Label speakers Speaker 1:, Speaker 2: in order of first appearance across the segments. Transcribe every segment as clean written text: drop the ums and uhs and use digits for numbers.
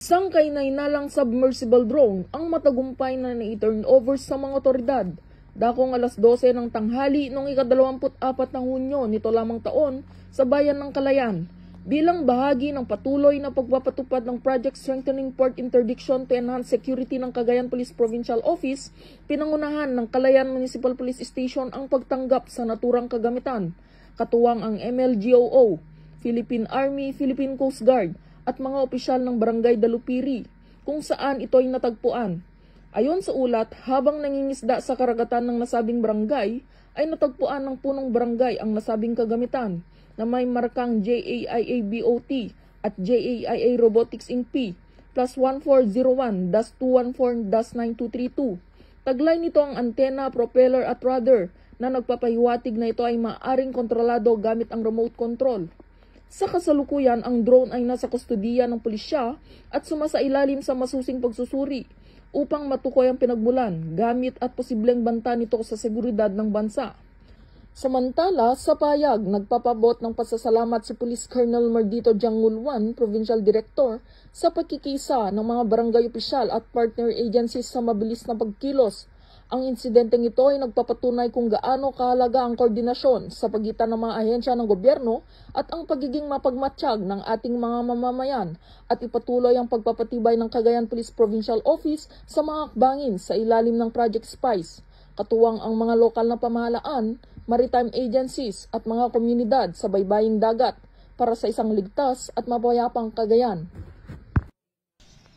Speaker 1: Sangkay na inalang submersible drone ang matagumpay na na-turn over sa mga otoridad. Dakong alas 12 ng tanghali noong ika-24 ng Hunyo nito lamang taon sa bayan ng Calayan. Bilang bahagi ng patuloy na pagpapatupad ng Project Strengthening Port Interdiction to Enhance Security ng Cagayan Police Provincial Office, pinangunahan ng Calayan Municipal Police Station ang pagtanggap sa naturang kagamitan. Katuwang ang MLGOO, Philippine Army, Philippine Coast Guard, at mga opisyal ng Barangay Dalupiri, kung saan ito ay natagpuan. Ayon sa ulat, habang nangingisda sa karagatan ng nasabing barangay, ay natagpuan ng punong barangay ang nasabing kagamitan na may markang JAIA-BOT at JAIA Robotics Inc. plus 1401-214-9232. Taglay nito ang antena, propeller at rudder na nagpapahiwatig na ito ay maaring kontrolado gamit ang remote control. Sa kasalukuyan, ang drone ay nasa kustudiya ng pulisya at sumasailalim sa masusing pagsusuri upang matukoy ang pinagmulan, gamit at posibleng banta nito sa seguridad ng bansa. Samantala, sa payag, nagpapabot ng pasasalamat si Police Colonel Mardito Jangulwan, Provincial Director, sa pagkikisa ng mga barangay opisyal at partner agencies sa mabilis na pagkilos. Ang insidenteng ito ay nagpapatunay kung gaano kahalaga ang koordinasyon sa pagitan ng mga ahensya ng gobyerno at ang pagiging mapagmatsyag ng ating mga mamamayan at ipatuloy ang pagpapatibay ng Cagayan Police Provincial Office sa mga akbangin sa ilalim ng Project Spice. Katuwang ang mga lokal na pamahalaan, maritime agencies at mga komunidad sa baybaying dagat para sa isang ligtas at mapayapang Cagayan.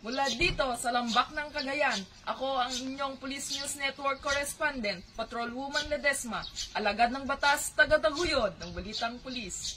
Speaker 2: Mula dito sa Lambak ng Cagayan, ako ang inyong Police News Network Correspondent, Patrolwoman Ledesma, alagad ng batas, taga-taguyod ng Balitang Pulis.